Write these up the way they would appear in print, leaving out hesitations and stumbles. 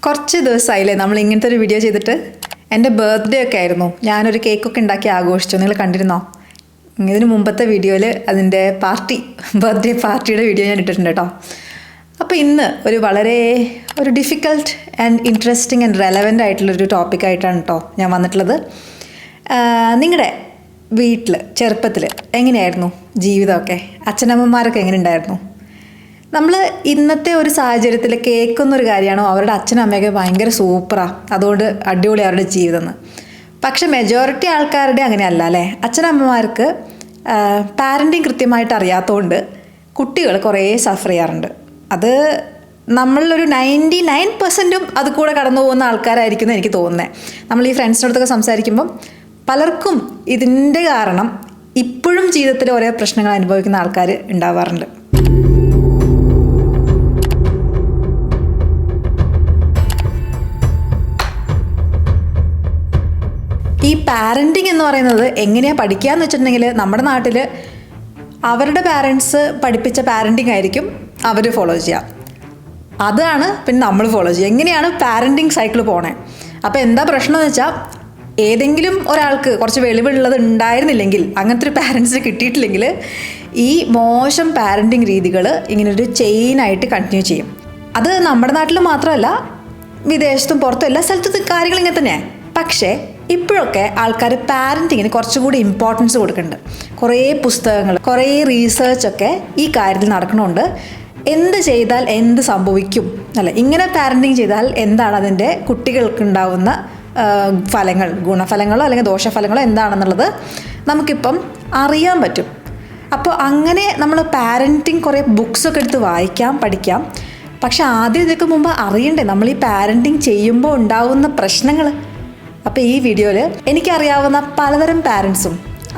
കുറച്ച് ദിവസമായില്ലേ നമ്മൾ ഇങ്ങനത്തെ ഒരു വീഡിയോ ചെയ്തിട്ട്. എൻ്റെ ബർത്ത്ഡേ ഒക്കെ ആയിരുന്നു, ഞാനൊരു കേക്കൊക്കെ ഉണ്ടാക്കി ആഘോഷിച്ചു. നിങ്ങൾ കണ്ടിരുന്നോ? ഇതിന് മുമ്പത്തെ വീഡിയോയിൽ അതിൻ്റെ ബർത്ത്ഡേ പാർട്ടിയുടെ വീഡിയോ ഞാൻ ഇട്ടിട്ടുണ്ട് കേട്ടോ. അപ്പോൾ ഇന്ന് ഒരു difficult and interesting and relevant ആയിട്ടുള്ളൊരു ടോപ്പിക്കായിട്ടാണ് കേട്ടോ ഞാൻ വന്നിട്ടുള്ളത്. നിങ്ങളുടെ വീട്ടിൽ ചെറുപ്പത്തിൽ എങ്ങനെയായിരുന്നു ജീവിതമൊക്കെ? അച്ഛനമ്മമാരൊക്കെ എങ്ങനെ ഉണ്ടായിരുന്നു? നമ്മൾ ഇന്നത്തെ ഒരു സാഹചര്യത്തിൽ കേൾക്കുന്നൊരു കാര്യമാണോ അവരുടെ അച്ഛനും അമ്മയൊക്കെ ഭയങ്കര സൂപ്പറാണ്, അതുകൊണ്ട് അടിപൊളി അവരുടെ ജീവിതം എന്ന്. പക്ഷെ മെജോറിറ്റി ആൾക്കാരുടെ അങ്ങനെയല്ല അല്ലേ. അച്ഛനമ്മമാർക്ക് പാരൻറ്റിങ് കൃത്യമായിട്ട് അറിയാത്തതുകൊണ്ട് കുട്ടികൾ കുറേ സഫർ ചെയ്യാറുണ്ട്. അത് നമ്മളൊരു 99% അത് കൂടെ കടന്നു പോകുന്ന ആൾക്കാരായിരിക്കും എന്ന് എനിക്ക് തോന്നുന്നത്. നമ്മൾ ഈ ഫ്രണ്ട്സിനടുത്തൊക്കെ സംസാരിക്കുമ്പം പലർക്കും ഇതിൻ്റെ കാരണം ഇപ്പോഴും ജീവിതത്തിൽ ഓരോ പ്രശ്നങ്ങൾ അനുഭവിക്കുന്ന ആൾക്കാർ ഉണ്ടാവാറുണ്ട്. ഈ പാരൻറ്റിങ് എന്ന് പറയുന്നത് എങ്ങനെയാണ് പഠിക്കുക എന്ന് വെച്ചിട്ടുണ്ടെങ്കിൽ, നമ്മുടെ നാട്ടിൽ അവരുടെ പാരൻസ് പഠിപ്പിച്ച പാരൻറ്റിങ് ആയിരിക്കും അവർ ഫോളോ ചെയ്യുക. അതാണ് പിന്നെ നമ്മൾ ഫോളോ ചെയ്യുക. എങ്ങനെയാണ് പാരൻറ്റിങ് സൈക്കിൾ പോണേ. അപ്പോൾ എന്താ പ്രശ്നം എന്ന് വെച്ചാൽ, ഏതെങ്കിലും ഒരാൾക്ക് കുറച്ച് വെളിവുള്ളത് ഉണ്ടായിരുന്നില്ലെങ്കിൽ, അങ്ങനത്തെ ഒരു പാരൻസിന് കിട്ടിയിട്ടില്ലെങ്കിൽ, ഈ മോശം പാരൻറ്റിങ് രീതികൾ ഇങ്ങനൊരു ചെയിനായിട്ട് കണ്ടിന്യൂ ചെയ്യും. അത് നമ്മുടെ നാട്ടിൽ മാത്രമല്ല, വിദേശത്തും പുറത്തും എല്ലാ സ്ഥലത്തും കാര്യങ്ങൾ ഇങ്ങനെ തന്നെയാണ്. പക്ഷേ ഇപ്പോഴൊക്കെ ആൾക്കാർ പാരൻറ്റിങ്ങിന് കുറച്ചുകൂടി ഇമ്പോർട്ടൻസ് കൊടുക്കുന്നുണ്ട്. കുറേ പുസ്തകങ്ങൾ, കുറേ റീസേർച്ചൊക്കെ ഈ കാര്യത്തിൽ നടക്കണമുണ്ട്. എന്ത് ചെയ്താൽ എന്ത് സംഭവിക്കും അല്ല, ഇങ്ങനെ പാരൻറ്റിങ് ചെയ്താൽ എന്താണ് അതിൻ്റെ കുട്ടികൾക്കുണ്ടാവുന്ന ഫലങ്ങൾ, ഗുണഫലങ്ങളോ അല്ലെങ്കിൽ ദോഷഫലങ്ങളോ എന്താണെന്നുള്ളത് നമുക്കിപ്പം അറിയാൻ പറ്റും. അപ്പോൾ അങ്ങനെ നമ്മൾ പാരൻറ്റിങ് കുറേ ബുക്സൊക്കെ എടുത്ത് വായിക്കാം, പഠിക്കാം. പക്ഷെ ആദ്യം ഇതിനൊക്കെ മുമ്പ് അറിയണ്ടേ നമ്മൾ ഈ പാരൻറ്റിങ് ചെയ്യുമ്പോൾ ഉണ്ടാവുന്ന പ്രശ്നങ്ങൾ. അപ്പോൾ ഈ വീഡിയോയിൽ എനിക്കറിയാവുന്ന പലതരം പാരൻസും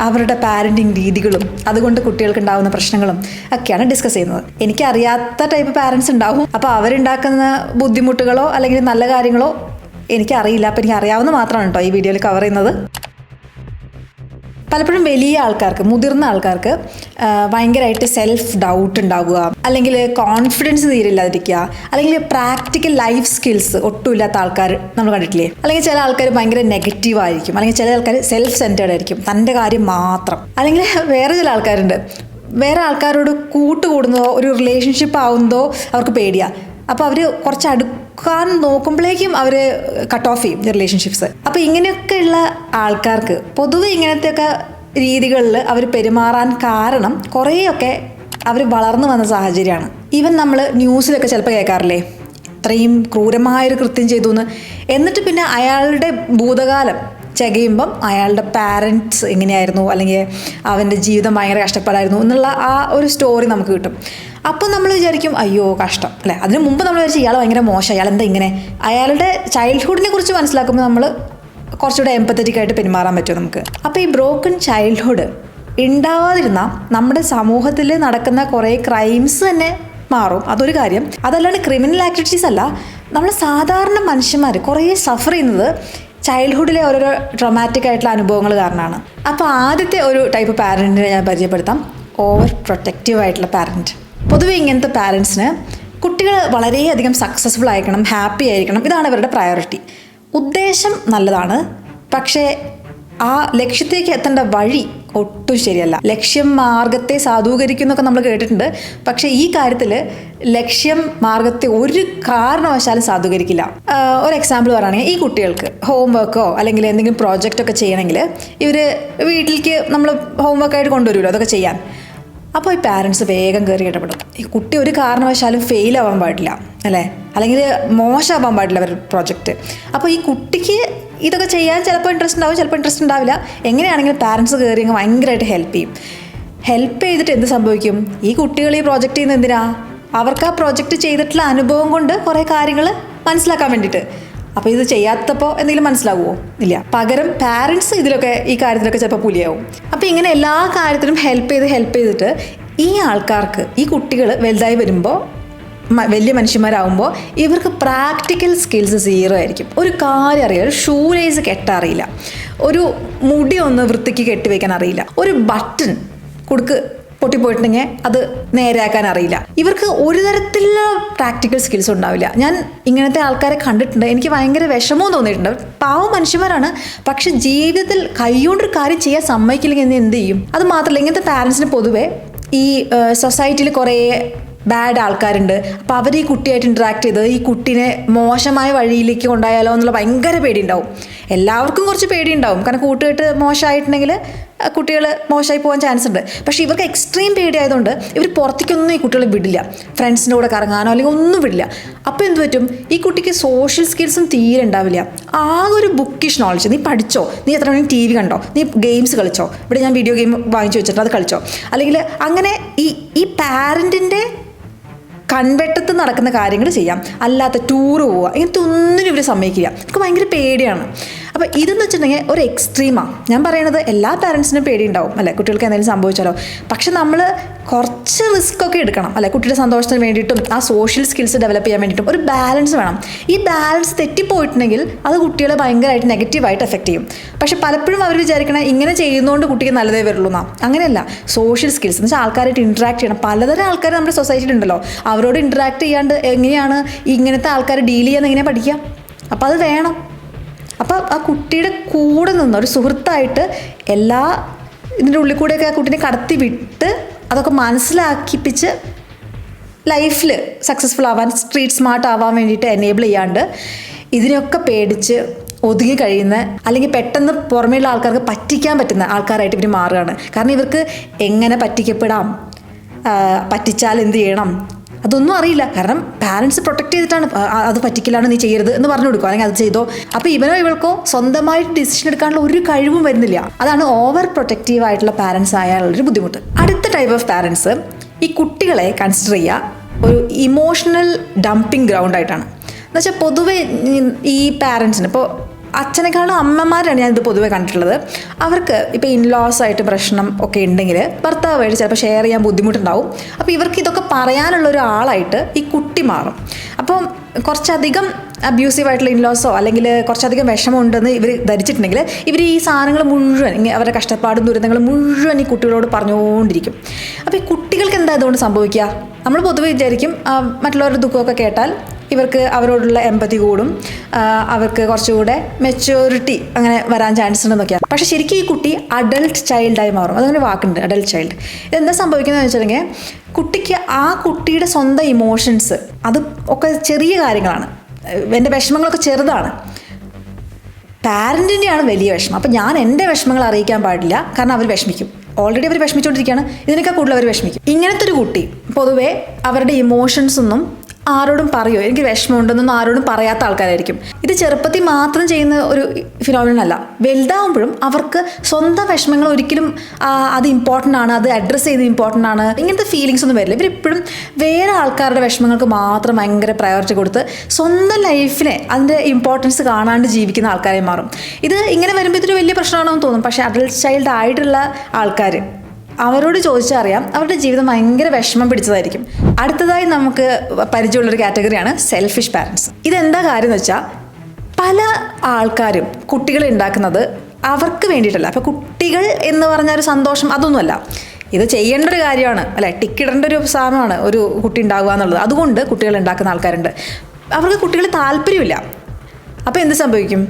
അവരുടെ പാരൻറ്റിങ് രീതികളും അതുകൊണ്ട് കുട്ടികൾക്ക് ഉണ്ടാകുന്ന പ്രശ്നങ്ങളും ഒക്കെയാണ് ഡിസ്കസ് ചെയ്യുന്നത്. എനിക്കറിയാത്ത ടൈപ്പ് പാരൻസ് ഉണ്ടാവും. അപ്പോൾ അവരുണ്ടാക്കുന്ന ബുദ്ധിമുട്ടുകളോ അല്ലെങ്കിൽ നല്ല കാര്യങ്ങളോ എനിക്കറിയില്ല. അപ്പോൾ എനിക്ക് അറിയാവുന്ന മാത്രമാണ് കേട്ടോ ഈ വീഡിയോയിൽ കവർ ചെയ്യുന്നത്. പലപ്പോഴും വലിയ ആൾക്കാർക്ക്, മുതിർന്ന ആൾക്കാർക്ക് ഭയങ്കരമായിട്ട് സെൽഫ് ഡൗട്ട് ഉണ്ടാവുക, അല്ലെങ്കിൽ കോൺഫിഡൻസ് തീരില്ലാതിരിക്കുക, അല്ലെങ്കിൽ പ്രാക്ടിക്കൽ ലൈഫ് സ്കിൽസ് ഒട്ടുമില്ലാത്ത ആൾക്കാർ നമ്മൾ കണ്ടിട്ടില്ലേ. അല്ലെങ്കിൽ ചില ആൾക്കാർ ഭയങ്കര നെഗറ്റീവ് ആയിരിക്കും, അല്ലെങ്കിൽ ചില ആൾക്കാർ സെൽഫ് സെൻറ്റേർഡ് ആയിരിക്കും, തൻ്റെ കാര്യം മാത്രം. അല്ലെങ്കിൽ വേറെ ചില ആൾക്കാരുണ്ട്, വേറെ ആൾക്കാരോട് കൂട്ടുകൂടുന്നതോ ഒരു റിലേഷൻഷിപ്പ് ആവുന്നതോ അവർക്ക് പേടിയാണ്. അപ്പോൾ അവർ കുറച്ച് അടുക്കാൻ നോക്കുമ്പോഴേക്കും അവർ കട്ട് ഓഫ് ചെയ്യും റിലേഷൻഷിപ്സ്. അപ്പോൾ ഇങ്ങനെയൊക്കെയുള്ള ആൾക്കാർക്ക് പൊതുവെ ഇങ്ങനത്തെയൊക്കെ രീതികളിൽ അവർ പെരുമാറാൻ കാരണം കുറേയൊക്കെ അവർ വളർന്നു വന്ന സാഹചര്യമാണ്. ഈവൻ നമ്മൾ ന്യൂസിലൊക്കെ ചിലപ്പോൾ കേൾക്കാറില്ലേ, ഇത്രയും ക്രൂരമായൊരു കൃത്യം ചെയ്തു എന്ന്. എന്നിട്ട് പിന്നെ അയാളുടെ ഭൂതകാലം ചകയുമ്പം അയാളുടെ പാരൻറ്റ്സ് എങ്ങനെയായിരുന്നു, അല്ലെങ്കിൽ അവൻ്റെ ജീവിതം ഭയങ്കര കഷ്ടപ്പാടായിരുന്നു എന്നുള്ള ആ ഒരു സ്റ്റോറി നമുക്ക് കിട്ടും. അപ്പോൾ നമ്മൾ വിചാരിക്കും അയ്യോ കഷ്ടം അല്ലേ. അതിന് മുമ്പ് നമ്മൾ വിചാരിച്ചു ഇയാൾ ഭയങ്കര മോശം, അയാൾ എന്താ ഇങ്ങനെ. അയാളുടെ ചൈൽഡ്ഹുഡിനെ കുറിച്ച് മനസ്സിലാക്കുമ്പോൾ നമ്മൾ കുറച്ചുകൂടെ എംപത്തറ്റിക് ആയിട്ട് പെരുമാറാൻ പറ്റും നമുക്ക്. അപ്പോൾ ഈ ബ്രോക്കൺ ചൈൽഡ്ഹുഡ് ഉണ്ടാവാതിരുന്ന നമ്മുടെ സമൂഹത്തിൽ നടക്കുന്ന കുറേ ക്രൈംസ് തന്നെ മാറും. അതൊരു കാര്യം. അതല്ലാണ്ട് ക്രിമിനൽ ആക്ടിവിറ്റീസ് അല്ല, നമ്മൾ സാധാരണ മനുഷ്യന്മാർ കുറേ സഫർ ചെയ്യുന്നത് ചൈൽഡ്ഹുഡിലെ ഓരോരോ ട്രോമാറ്റിക് ആയിട്ടുള്ള അനുഭവങ്ങൾ കാരണമാണ്. അപ്പോൾ ആദ്യത്തെ ഒരു ടൈപ്പ് പാരൻറ്റിനെ ഞാൻ പരിചയപ്പെടുത്താം, ഓവർ പ്രൊട്ടക്റ്റീവ് ആയിട്ടുള്ള പാരൻറ്റ്. പൊതുവെ ഇങ്ങനത്തെ പാരൻസിന് കുട്ടികൾ വളരെയധികം സക്സസ്ഫുൾ ആയിരിക്കണം, ഹാപ്പി ആയിരിക്കണം, ഇതാണ് ഇവരുടെ പ്രയോറിറ്റി. ഉദ്ദേശം നല്ലതാണ്, പക്ഷേ ആ ലക്ഷ്യത്തേക്ക് എത്തേണ്ട വഴി ഒട്ടും ശരിയല്ല. ലക്ഷ്യം മാർഗത്തെ സാധൂകരിക്കുന്നൊക്കെ നമ്മൾ കേട്ടിട്ടുണ്ട്. പക്ഷേ ഈ കാര്യത്തിൽ ലക്ഷ്യം മാർഗത്തെ ഒരു കാരണവശാലും സാധൂകരിക്കില്ല. ഒരു എക്സാമ്പിൾ പറയുകയാണെങ്കിൽ, ഈ കുട്ടികൾക്ക് ഹോംവർക്കോ അല്ലെങ്കിൽ എന്തെങ്കിലും പ്രോജക്റ്റൊക്കെ ചെയ്യണമെങ്കിൽ ഇവർ വീട്ടിലേക്ക് നമ്മൾ ഹോംവർക്കായിട്ട് കൊണ്ടുവരുമല്ലോ അതൊക്കെ ചെയ്യാൻ. അപ്പോൾ ഈ പാരൻസ് വേഗം കയറി ഇടപെടും. ഈ കുട്ടി ഒരു കാരണവശാലും ഫെയിൽ ആവാൻ പാടില്ല അല്ലേ, അല്ലെങ്കിൽ മോശമാവാൻ പാടില്ല അവരുടെ പ്രോജക്റ്റ്. അപ്പോൾ ഈ കുട്ടിക്ക് ഇതൊക്കെ ചെയ്യാൻ ചിലപ്പോൾ ഇൻട്രസ്റ്റ് ഉണ്ടാവും, ചിലപ്പോൾ ഇൻട്രസ്റ്റ് ഉണ്ടാവില്ല. എങ്ങനെയാണെങ്കിലും പാരൻസ് കയറി അങ്ങ് ഭയങ്കരമായിട്ട് ഹെൽപ്പ് ചെയ്യും. ഹെൽപ്പ് ചെയ്തിട്ട് എന്ത് സംഭവിക്കും? ഈ കുട്ടികൾ ഈ പ്രോജക്റ്റ് ചെയ്യുന്നത് എന്തിനാ? അവർക്ക് ആ പ്രോജക്റ്റ് ചെയ്തിട്ടുള്ള അനുഭവം കൊണ്ട് കുറേ കാര്യങ്ങൾ മനസ്സിലാക്കാൻ വേണ്ടിയിട്ട്. അപ്പോൾ ഇത് ചെയ്യാത്തപ്പോൾ എന്തെങ്കിലും മനസ്സിലാവുമോ? ഇല്ല. പകരം പാരൻസ് ഈ കാര്യത്തിലൊക്കെ ചിലപ്പോൾ പുലിയാവും. അപ്പോൾ ഇങ്ങനെ എല്ലാ കാര്യത്തിലും ഹെൽപ്പ് ചെയ്തിട്ട് ഈ ആൾക്കാർക്ക്, ഈ കുട്ടികൾ വലുതായി വരുമ്പോൾ, വലിയ മനുഷ്യന്മാരാകുമ്പോൾ ഇവർക്ക് പ്രാക്ടിക്കൽ സ്കിൽസ് 0 ആയിരിക്കും. ഒരു കാര്യം അറിയില്ല, ഒരു ഷൂ ലേസ് കെട്ടാൻ അറിയില്ല, ഒരു മുടി ഒന്ന് വൃത്തിക്ക് കെട്ടിവെക്കാൻ അറിയില്ല, ഒരു ബട്ടൺ പൊട്ടിപ്പോയിട്ടുണ്ടെങ്കിൽ അത് നേരെയാക്കാൻ അറിയില്ല. ഇവർക്ക് ഒരു തരത്തിലുള്ള പ്രാക്ടിക്കൽ സ്കിൽസ് ഉണ്ടാവില്ല. ഞാൻ ഇങ്ങനത്തെ ആൾക്കാരെ കണ്ടിട്ടുണ്ട്. എനിക്ക് ഭയങ്കര വിഷമവും തോന്നിയിട്ടുണ്ട്. പാവം മനുഷ്യന്മാരാണ്, പക്ഷെ ജീവിതത്തിൽ കൈകൊണ്ടൊരു കാര്യം ചെയ്യാൻ സമ്മതിക്കില്ലെങ്കിൽ എന്ത് ചെയ്യും? അത് മാത്രമല്ല, ഇങ്ങനത്തെ പാരൻസിന് പൊതുവെ ഈ സൊസൈറ്റിയിൽ കുറേ ബാഡ് ആൾക്കാരുണ്ട്. അപ്പോൾ അവർ ഈ കുട്ടിയായിട്ട് ഇൻട്രാക്ട് ചെയ്ത് ഈ കുട്ടീനെ മോശമായ വഴിയിലേക്ക് കൊണ്ടുപോയാലോ എന്നുള്ള ഭയങ്കര പേടിയുണ്ടാവും. എല്ലാവർക്കും കുറച്ച് പേടിയുണ്ടാവും, കാരണം കൂട്ടുകെട്ട് മോശമായിട്ടുണ്ടെങ്കിൽ കുട്ടികൾ മോശമായി പോകാൻ ചാൻസ് ഉണ്ട്. പക്ഷേ ഇവർക്ക് എക്സ്ട്രീം പേടിയായതുകൊണ്ട് ഇവർ പുറത്തേക്കൊന്നും ഈ കുട്ടികളെ വിടില്ല, ഫ്രണ്ട്സിൻ്റെ കൂടെ കറങ്ങാനോ അല്ലെങ്കിൽ ഒന്നും വിടില്ല. അപ്പോൾ എന്ത് പറ്റും? ഈ കുട്ടിക്ക് സോഷ്യൽ സ്കിൽസും തീരെ ഉണ്ടാവില്ല. ആകെ ഒരു ബുക്കിഷ് നോളജ്. നീ പഠിച്ചോ, നീ എത്ര മണി TV കണ്ടോ, നീ ഗെയിംസ് കളിച്ചോ, ഇവിടെ ഞാൻ വീഡിയോ ഗെയിം വാങ്ങിച്ചു വെച്ചിട്ട് അത് കളിച്ചോ, അല്ലെങ്കിൽ അങ്ങനെ ഈ പാരൻറ്റിൻ്റെ കൺവെട്ടത്ത് നടക്കുന്ന കാര്യങ്ങൾ ചെയ്യാം, അല്ലാത്ത ടൂറ് പോവുക, ഇങ്ങനത്തെ ഒന്നിനും ഇവർ സമ്മതിക്കില്ല. എനിക്ക് ഭയങ്കര പേടിയാണ്. അപ്പോൾ ഇതെന്ന് വെച്ചിട്ടുണ്ടെങ്കിൽ ഒരു എക്സ്ട്രീമാണ്. ഞാൻ പറയണത് എല്ലാ പാരൻസിനും പേടിയുണ്ടാവും അല്ലേ, കുട്ടികൾക്ക് എന്തെങ്കിലും സംഭവിച്ചാലോ. പക്ഷെ നമ്മൾ കുറച്ച് റിസ്ക് ഒക്കെ എടുക്കണം അല്ലേ, കുട്ടിയുടെ സന്തോഷത്തിന് വേണ്ടിയിട്ടും ആ സോഷ്യൽ സ്കിൽസ് ഡെവലപ്പ് ചെയ്യാൻ വേണ്ടിയിട്ടും ഒരു ബാലൻസ് വേണം. ഈ ബാലൻസ് തെറ്റിപ്പോയിട്ടുണ്ടെങ്കിൽ അത് കുട്ടികളെ ഭയങ്കരമായിട്ട് നെഗറ്റീവായിട്ട് എഫക്റ്റ് ചെയ്യും. പക്ഷെ പലപ്പോഴും അവർ വിചാരിക്കണം ഇങ്ങനെ ചെയ്യുന്നതുകൊണ്ട് കുട്ടിക്ക് നല്ലതേ വരുള്ളൂ എന്നാ. അങ്ങനെയല്ല. സോഷ്യൽ സ്കിൽസ് എന്ന് വെച്ചാൽ ആൾക്കാരായിട്ട് ഇൻട്രാക്ട് ചെയ്യണം. പലതരം ആൾക്കാർ നമ്മുടെ സൊസൈറ്റിയിൽ ഉണ്ടല്ലോ, അവരോട് ഇൻട്രാക്ട് ചെയ്യാണ്ട് എങ്ങനെയാണ് ഇങ്ങനത്തെ ആൾക്കാർ ഡീൽ ചെയ്യാന്ന് എങ്ങനെയാണ് പഠിക്കുക? അപ്പോൾ അത് വേണം. അപ്പോൾ ആ കുട്ടിയുടെ കൂടെ നിന്ന് ഒരു സുഹൃത്തായിട്ട് എല്ലാ ഇതിൻ്റെ ഉള്ളിൽ കൂടെയൊക്കെ ആ കുട്ടീനെ കടത്തി വിട്ട് അതൊക്കെ മനസ്സിലാക്കിപ്പിച്ച് ലൈഫിൽ സക്സസ്ഫുൾ ആവാൻ, സ്ട്രീറ്റ് സ്മാർട്ട് ആവാൻ വേണ്ടിയിട്ട് എനേബിൾ ചെയ്യാണ്ട് ഇതിനൊക്കെ പേടിച്ച് ഒതുങ്ങി കഴിയുന്ന, അല്ലെങ്കിൽ പെട്ടെന്ന് പുറമേയുള്ള ആൾക്കാർക്ക് പറ്റിക്കാൻ പറ്റുന്ന ആൾക്കാരായിട്ട് ഇവർ മാറുകയാണ്. കാരണം ഇവർക്ക് എങ്ങനെ പറ്റിക്കപ്പെടാം, പറ്റിച്ചാൽ എന്ത് ചെയ്യണം, അതൊന്നും അറിയില്ല. കാരണം പാരൻസ് പ്രൊട്ടക്ട് ചെയ്തിട്ടാണ് അത് പറ്റിക്കലാണ്, നീ ചെയ്യരുത് എന്ന് പറഞ്ഞു കൊടുക്കുക, അല്ലെങ്കിൽ അത് ചെയ്തോ. അപ്പോൾ ഇവനോ ഇവൾക്കോ സ്വന്തമായിട്ട് ഡിസിഷൻ എടുക്കാനുള്ള ഒരു കഴിവും വരുന്നില്ല. അതാണ് ഓവർ പ്രൊട്ടക്റ്റീവ് ആയിട്ടുള്ള പാരൻസ് ആയാലുള്ളൊരു ബുദ്ധിമുട്ട്. അടുത്ത ടൈപ്പ് ഓഫ് പാരൻസ് ഈ കുട്ടികളെ കൺസിഡർ ചെയ്യുക ഒരു ഇമോഷണൽ ഡംപിങ് ഗ്രൗണ്ട് ആയിട്ടാണ്. എന്നുവെച്ചാൽ പൊതുവെ ഈ പാരൻസിന് ഇപ്പോൾ അച്ഛനേക്കാളും അമ്മമാരാണ് ഞാനിത് പൊതുവെ കണ്ടിട്ടുള്ളത്. അവർക്ക് ഇപ്പോൾ ഇൻലോസ് ആയിട്ട് പ്രശ്നം ഒക്കെ ഉണ്ടെങ്കിൽ ഭർത്താവായിട്ട് ചിലപ്പോൾ ഷെയർ ചെയ്യാൻ ബുദ്ധിമുട്ടുണ്ടാവും. അപ്പോൾ ഇവർക്ക് ഇതൊക്കെ പറയാനുള്ള ഒരാളായിട്ട് ഈ കുട്ടി മാറും. അപ്പം കുറച്ചധികം അബ്യൂസീവായിട്ടുള്ള ഇൻലോസോ അല്ലെങ്കിൽ കുറച്ചധികം വിഷമമുണ്ടെന്ന് ഇവർ ധരിച്ചിട്ടുണ്ടെങ്കിൽ ഇവർ ഈ സാധനങ്ങൾ മുഴുവൻ, അവരുടെ കഷ്ടപ്പാടും ദുരിതങ്ങൾ മുഴുവൻ ഈ കുട്ടികളോട് പറഞ്ഞുകൊണ്ടിരിക്കും. അപ്പോൾ ഈ കുട്ടികൾക്ക് എന്താ ഇതുകൊണ്ട് സംഭവിക്കുക? നമ്മൾ പൊതുവെ വിചാരിക്കും മറ്റുള്ളവരുടെ ദുഃഖമൊക്കെ കേട്ടാൽ ഇവർക്ക് അവരോടുള്ള എമ്പതി കൂടും, അവർക്ക് കുറച്ചുകൂടെ മെച്യൂരിറ്റി അങ്ങനെ വരാൻ ചാൻസ് ഉണ്ടെന്നൊക്കെയാണ്. പക്ഷേ ശരിക്കും ഈ കുട്ടി അഡൾട്ട് ചൈൽഡായി മാറും. അതങ്ങനെ വാക്കുണ്ട്, അഡൾട്ട് ചൈൽഡ്. ഇതെന്താ സംഭവിക്കുന്നതെന്ന് വെച്ചിട്ടുണ്ടെങ്കിൽ കുട്ടിക്ക് ആ കുട്ടിയുടെ സ്വന്തം ഇമോഷൻസ് അത് ഒക്കെ ചെറിയ കാര്യങ്ങളാണ്, എൻ്റെ വിഷമങ്ങളൊക്കെ ചെറുതാണ്. പാരൻറ്റിൻ്റെയാണ് വലിയ വിഷമം. അപ്പോൾ ഞാൻ എൻ്റെ വിഷമങ്ങൾ അറിയിക്കാൻ പാടില്ല, കാരണം അവർ വിഷമിക്കും. ഓൾറെഡി അവർ വിഷമിച്ചുകൊണ്ടിരിക്കുകയാണ്, ഇതിനേക്കാൾ കൂടുതൽ അവർ വിഷമിക്കും. ഇങ്ങനത്തെ ഒരു കുട്ടി പൊതുവേ അവരുടെ ഇമോഷൻസ് ഒന്നും ആരോടും പറയുമോ, എനിക്ക് വിഷമമുണ്ടെന്നൊന്നും ആരോടും പറയാത്ത ആൾക്കാരായിരിക്കും. ഇത് ചെറുപ്പത്തിൽ മാത്രം ചെയ്യുന്ന ഒരു ഫിനോമിനൻ അല്ല. വലുതാവുമ്പോഴും അവർക്ക് സ്വന്തം വിഷമങ്ങൾ ഒരിക്കലും അത് ഇമ്പോർട്ടൻ്റ് ആണ്, അത് അഡ്രസ്സ് ചെയ്ത് ഇമ്പോർട്ടൻ്റ് ആണ്, ഇങ്ങനത്തെ ഫീലിങ്സ് ഒന്നും വരില്ല. ഇവരെപ്പോഴും വേറെ ആൾക്കാരുടെ വിഷമങ്ങൾക്ക് മാത്രം ഭയങ്കര പ്രയോറിറ്റി കൊടുത്ത് സ്വന്തം ലൈഫിനെ അതിൻ്റെ ഇമ്പോർട്ടൻസ് കാണാണ്ട് ജീവിക്കുന്ന ആൾക്കാരെ മാറും. ഇത് ഇങ്ങനെ വരുമ്പോൾ ഇതൊരു വലിയ പ്രശ്നമാണോ എന്ന് തോന്നും. പക്ഷേ അഡൾട്ട് ചൈൽഡ് ആയിട്ടുള്ള ആൾക്കാർ, അവരോട് ചോദിച്ചാൽ അറിയാം അവരുടെ ജീവിതം ഭയങ്കര വിഷമം പിടിച്ചതായിരിക്കും. അടുത്തതായി നമുക്ക് പരിചയമുള്ളൊരു കാറ്റഗറിയാണ് സെൽഫിഷ് പാരൻസ്. ഇതെന്താ കാര്യം എന്ന് വെച്ചാൽ പല ആൾക്കാരും കുട്ടികളെ ഉണ്ടാക്കുന്നത് അവർക്ക് വേണ്ടിയിട്ടല്ല. അപ്പോൾ കുട്ടികൾ എന്ന് പറഞ്ഞ ഒരു സന്തോഷം അതൊന്നുമല്ല, ഇത് ചെയ്യേണ്ട ഒരു കാര്യമാണ് അല്ലേ, ടിക്കിടേണ്ട ഒരു സാധനമാണ് ഒരു കുട്ടി ഉണ്ടാവുക എന്നുള്ളത്. അതുകൊണ്ട് കുട്ടികൾ ഉണ്ടാക്കുന്ന ആൾക്കാരുണ്ട്. അവർക്ക് കുട്ടികൾ താല്പര്യമില്ല. അപ്പോൾ എന്ത് സംഭവിക്കും?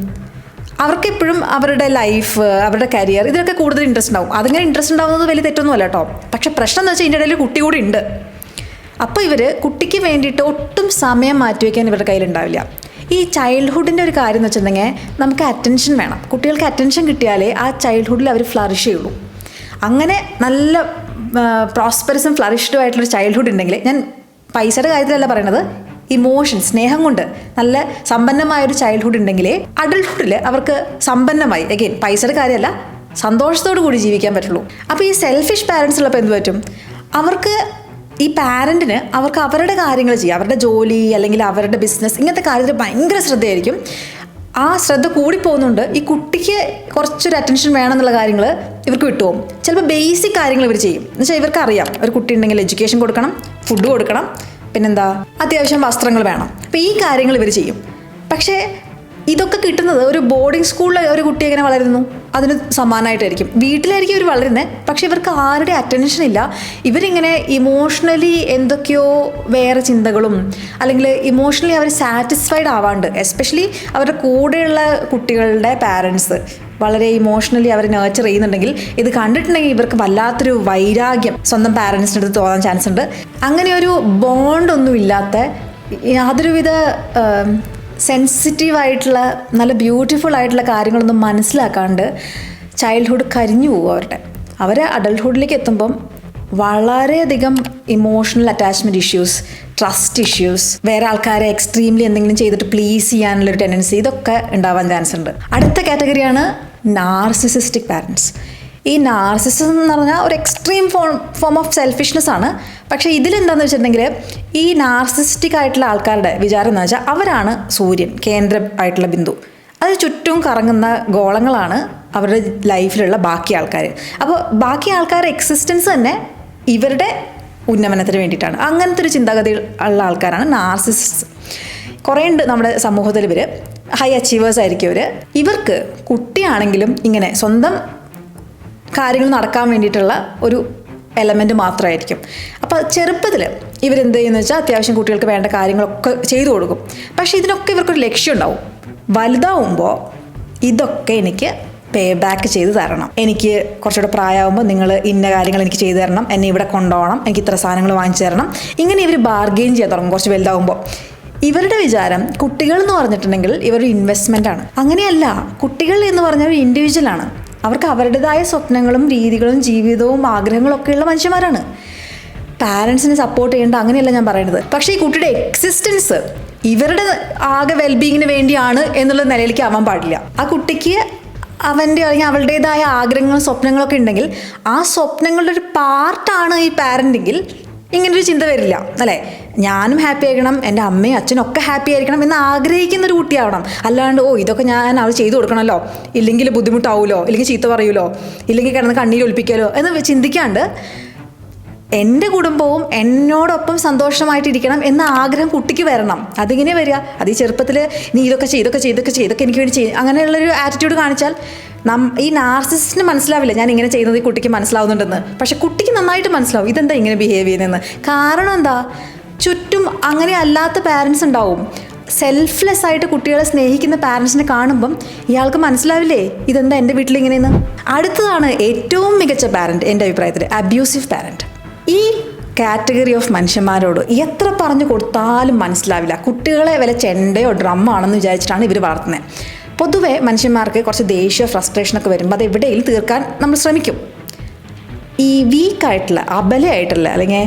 അവർക്കെപ്പോഴും അവരുടെ ലൈഫ്, അവരുടെ കരിയർ ഇതിലൊക്കെ കൂടുതൽ ഇൻട്രസ്റ്റ് ഉണ്ടാവും. അതിങ്ങനെ ഇൻട്രസ്റ്റ് ഉണ്ടാവുന്നത് വലിയ തെറ്റൊന്നുമല്ല കേട്ടോ. പക്ഷെ പ്രശ്നം എന്ന് വെച്ചാൽ ഇതിൻ്റെ ഇടയിൽ കുട്ടി കൂടി ഉണ്ട്. അപ്പോൾ ഇവർ കുട്ടിക്ക് വേണ്ടിയിട്ട് ഒട്ടും സമയം മാറ്റിവെക്കാൻ ഇവരുടെ കയ്യിലുണ്ടാവില്ല. ഈ ചൈൽഡ്ഹുഡിൻ്റെ ഒരു കാര്യം എന്ന് വെച്ചിട്ടുണ്ടെങ്കിൽ നമുക്ക് അറ്റൻഷൻ വേണം. കുട്ടികൾക്ക് അറ്റൻഷൻ കിട്ടിയാലേ ആ ചൈൽഡ്ഹുഡിൽ അവർ ഫ്ലറിഷ് ചെയ്യുള്ളൂ. അങ്ങനെ നല്ല പ്രോസ്പെറസും ഫ്ലറിഷ്ഡും ആയിട്ടുള്ളൊരു ചൈൽഡ്ഹുഡ് ഉണ്ടെങ്കിൽ, ഞാൻ പൈസയുടെ കാര്യത്തിലല്ല പറയണത്, ഇമോഷൻ, സ്നേഹം കൊണ്ട് നല്ല സമ്പന്നമായൊരു ചൈൽഡ്ഹുഡ് ഉണ്ടെങ്കിലേ അഡൾട്ട്ഹുഡിൽ അവർക്ക് സമ്പന്നമായി, അഗെയിൻ പൈസയുടെ കാര്യമല്ല, സന്തോഷത്തോടു കൂടി ജീവിക്കാൻ പറ്റുള്ളൂ. അപ്പോൾ ഈ സെൽഫിഷ് പാരൻസ് ഉള്ളപ്പോൾ എന്ത് പറ്റും? അവർക്ക് ഈ പാരൻറ്റിന് അവർക്ക് അവരുടെ കാര്യങ്ങൾ ചെയ്യുക, അവരുടെ ജോലി അല്ലെങ്കിൽ അവരുടെ ബിസിനസ്, ഇങ്ങനത്തെ കാര്യത്തിൽ ഭയങ്കര ശ്രദ്ധയായിരിക്കും. ആ ശ്രദ്ധ കൂടിപ്പോകുന്നുണ്ട്. ഈ കുട്ടിക്ക് കുറച്ചൊരു അറ്റൻഷൻ വേണമെന്നുള്ള കാര്യങ്ങൾ ഇവർക്ക് വിട്ടുപോകും. ചിലപ്പോൾ ബേസിക് കാര്യങ്ങൾ ഇവർ ചെയ്യും. എന്നുവെച്ചാൽ ഇവർക്ക് അറിയാം ഒരു കുട്ടി ഉണ്ടെങ്കിൽ എഡ്യൂക്കേഷൻ കൊടുക്കണം, ഫുഡ് കൊടുക്കണം, പിന്നെന്താ അത്യാവശ്യം വസ്ത്രങ്ങൾ വേണം. അപ്പോൾ ഈ കാര്യങ്ങൾ ഇവർ ചെയ്യും. പക്ഷേ ഇതൊക്കെ കിട്ടുന്നത് ഒരു ബോർഡിംഗ് സ്കൂളിൽ ഒരു കുട്ടി എങ്ങനെ വളരുന്നു അതിന് സമാനമായിട്ടായിരിക്കും. വീട്ടിലായിരിക്കും ഇവർ വളരുന്നത്, പക്ഷെ ഇവർക്ക് ആരുടെ അറ്റൻഷൻ ഇല്ല. ഇവരിങ്ങനെ ഇമോഷണലി എന്തൊക്കെയോ വേറെ ചിന്തകളും, അല്ലെങ്കിൽ ഇമോഷണലി അവർ സാറ്റിസ്ഫൈഡ് ആവാണ്ട്, എസ്പെഷ്യലി അവരുടെ കൂടെയുള്ള കുട്ടികളുടെ പാരൻസ് വളരെ ഇമോഷണലി അവർ നേർച്ചർ ചെയ്യുന്നുണ്ടെങ്കിൽ ഇത് കണ്ടിട്ടുണ്ടെങ്കിൽ ഇവർക്ക് വല്ലാത്തൊരു വൈരാഗ്യം സ്വന്തം പാരൻസിൻ്റെ അടുത്ത് തോന്നാൻ ചാൻസ് ഉണ്ട്. അങ്ങനെ ഒരു ബോണ്ടൊന്നും ഇല്ലാത്ത, യാതൊരുവിധ സെൻസിറ്റീവായിട്ടുള്ള നല്ല ബ്യൂട്ടിഫുൾ ആയിട്ടുള്ള കാര്യങ്ങളൊന്നും മനസ്സിലാക്കാണ്ട് ചൈൽഡ്ഹുഡ് കരിഞ്ഞു പോകും. അവർ അഡൾട്ട്ഹുഡിലേക്ക് എത്തുമ്പം വളരെയധികം emotional attachment issues, trust issues, വേറെ ആൾക്കാരെ എക്സ്ട്രീംലി എന്തെങ്കിലും ചെയ്തിട്ട് പ്ലീസ് ചെയ്യാനുള്ളൊരു ടെൻഡൻസി, ഇതൊക്കെ ഉണ്ടാവാൻ ചാൻസ് ഉണ്ട്. അടുത്ത കാറ്റഗറിയാണ് നാർസിസിസ്റ്റിക് പാരൻസ്. ഈ നാർസിസിസം എന്ന് പറഞ്ഞാൽ ഒരു എക്സ്ട്രീം ഫോം ഓഫ് സെൽഫിഷ്നെസ് ആണ്. പക്ഷേ ഇതിലെന്താണെന്ന് വെച്ചിട്ടുണ്ടെങ്കിൽ ഈ നാർസിസ്റ്റിക് ആയിട്ടുള്ള ആൾക്കാരുടെ വിചാരം എന്ന് വെച്ചാൽ അവരാണ് സൂര്യൻ, കേന്ദ്രമായിട്ടുള്ള ബിന്ദു. അത് ചുറ്റും കറങ്ങുന്ന ഗോളങ്ങളാണ് അവരുടെ ലൈഫിലുള്ള ബാക്കി ആൾക്കാർ. അപ്പോൾ ബാക്കി ആൾക്കാരുടെ എക്സിസ്റ്റൻസ് തന്നെ ഇവരുടെ ഉന്നമനത്തിന് വേണ്ടിയിട്ടാണ്. അങ്ങനത്തെ ഒരു ചിന്താഗതി ഉള്ള ആൾക്കാരാണ് നാർസിസിസ്റ്റ്. കുറേ ഉണ്ട് നമ്മുടെ സമൂഹത്തിൽ. ഇവർ ഹൈ അച്ചീവേഴ്സ് ആയിരിക്കും. ഇവർക്ക് കുട്ടിയാണെങ്കിലും ഇങ്ങനെ സ്വന്തം കാര്യങ്ങൾ നടക്കാൻ വേണ്ടിയിട്ടുള്ള ഒരു എലമെൻറ്റ് മാത്രമായിരിക്കും. അപ്പോൾ ചെറുപ്പത്തിൽ ഇവരെന്ത് ചെയ്യുന്നത് വെച്ചാൽ അത്യാവശ്യം കുട്ടികൾക്ക് വേണ്ട കാര്യങ്ങളൊക്കെ ചെയ്തു കൊടുക്കും. പക്ഷേ ഇതിനൊക്കെ ഇവർക്കൊരു ലക്ഷ്യം ഉണ്ടാവും. വലുതാവുമ്പോൾ ഇതൊക്കെ എനിക്ക് പേ ബാക്ക് ചെയ്ത് തരണം, എനിക്ക് കുറച്ചുകൂടെ പ്രായമാകുമ്പോൾ നിങ്ങൾ ഇന്ന കാര്യങ്ങൾ എനിക്ക് ചെയ്തു തരണം, എന്നെ ഇവിടെ കൊണ്ടുപോകണം, എനിക്ക് ഇത്ര സാധനങ്ങൾ വാങ്ങിച്ചു തരണം. ഇങ്ങനെ ഇവർ ബാർഗെയിൻ ചെയ്യാൻ തുടങ്ങും കുറച്ച് വലുതാവുമ്പോൾ. ഇവരുടെ വിചാരം കുട്ടികൾ എന്ന് പറഞ്ഞിട്ടുണ്ടെങ്കിൽ ഇവരൊരു ഇൻവെസ്റ്റ്മെൻ്റ് ആണ്. അങ്ങനെയല്ല, കുട്ടികൾ എന്ന് പറഞ്ഞാൽ ഒരു ഇൻഡിവിജ്വലാണ്. അവർക്ക് അവരുടേതായ സ്വപ്നങ്ങളും രീതികളും ജീവിതവും ആഗ്രഹങ്ങളും ഒക്കെയുള്ള മനുഷ്യന്മാരാണ്. പാരൻസിനെ സപ്പോർട്ട് ചെയ്യേണ്ട അങ്ങനെയല്ല ഞാൻ പറയുന്നത്. പക്ഷേ ഈ കുട്ടിയുടെ എക്സിസ്റ്റൻസ് ഇവരുടെ ആകെ വെൽബീയിങ്ങിന് വേണ്ടിയാണ് എന്നുള്ള നിലയിലേക്ക് ആവാൻ പാടില്ല. ആ കുട്ടിക്ക് അവൻ്റെ അല്ലെങ്കിൽ അവളുടേതായ ആഗ്രഹങ്ങളും സ്വപ്നങ്ങളൊക്കെ ഉണ്ടെങ്കിൽ ആ സ്വപ്നങ്ങളുടെ ഒരു പാർട്ടാണ് ഈ പാരൻ്റെങ്കിൽ ഇങ്ങനൊരു ചിന്ത വരില്ല, അല്ലേ? ഞാനും ഹാപ്പി ആയിരിക്കണം, എൻ്റെ അമ്മയും അച്ഛനും ഒക്കെ ഹാപ്പി ആയിരിക്കണം എന്ന് ആഗ്രഹിക്കുന്നൊരു കുട്ടിയാവണം. അല്ലാണ്ട് ഇതൊക്കെ ഞാൻ അവൾ ചെയ്തു കൊടുക്കണമല്ലോ, ഇല്ലെങ്കിൽ ബുദ്ധിമുട്ടാവുമല്ലോ, ഇല്ലെങ്കിൽ ചീത്ത പറയുമല്ലോ, ഇല്ലെങ്കിൽ കിടന്ന് കണ്ണീര് ഒലിപ്പിക്കാമല്ലോ എന്ന് ചിന്തിക്കാണ്ട് എൻ്റെ കുടുംബവും എന്നോടൊപ്പം സന്തോഷമായിട്ടിരിക്കണം എന്ന ആഗ്രഹം കുട്ടിക്ക് വരണം. അതിങ്ങനെ വരിക, അത് ഈ ചെറുപ്പത്തിൽ നീ ഇതൊക്കെ ഇതൊക്കെ എനിക്ക് വേണ്ടി ചെയ്യും അങ്ങനെയുള്ളൊരു ആറ്റിറ്റ്യൂഡ് കാണിച്ചാൽ ഈ നാർസിസിസ്റ്റിന് മനസ്സിലാവില്ല ഞാൻ ഇങ്ങനെ ചെയ്യുന്നത് ഈ കുട്ടിക്ക് മനസ്സിലാവുന്നുണ്ടെന്ന്. പക്ഷെ കുട്ടിക്ക് നന്നായിട്ട് മനസ്സിലാവും ഇതെന്താ ഇങ്ങനെ ബിഹേവ് ചെയ്യുന്നതെന്ന്. കാരണം എന്താ, ചുറ്റും അങ്ങനെ അല്ലാത്ത പാരൻസ് ഉണ്ടാവും. സെൽഫ്ലെസ് ആയിട്ട് കുട്ടികളെ സ്നേഹിക്കുന്ന പാരൻസിനെ കാണുമ്പം ഇയാൾക്ക് മനസ്സിലാവില്ലേ ഇതെന്താ എൻ്റെ വീട്ടിൽ ഇങ്ങനെയെന്ന്. അടുത്തതാണ് ഏറ്റവും മികച്ച പാരൻറ്റ് എൻ്റെ അഭിപ്രായത്തിൽ, അബ്യൂസീവ് പാരൻറ്റ്. ഈ കാറ്റഗറി ഓഫ് മനുഷ്യന്മാരോട് എത്ര പറഞ്ഞു കൊടുത്താലും മനസ്സിലാവില്ല. കുട്ടികളെ വല്ല ചെണ്ടയോ ഡ്രമ്മാണെന്ന് വിചാരിച്ചിട്ടാണ് ഇവർ വളർത്തുന്നത്. പൊതുവെ മനുഷ്യന്മാർക്ക് കുറച്ച് ദേഷ്യ ഫ്രസ്ട്രേഷനൊക്കെ വരുമ്പോൾ അത് എവിടെയും തീർക്കാൻ നമ്മൾ ശ്രമിക്കും. ഈ വീക്കായിട്ടുള്ള, അബലയായിട്ടുള്ള, അല്ലെങ്കിൽ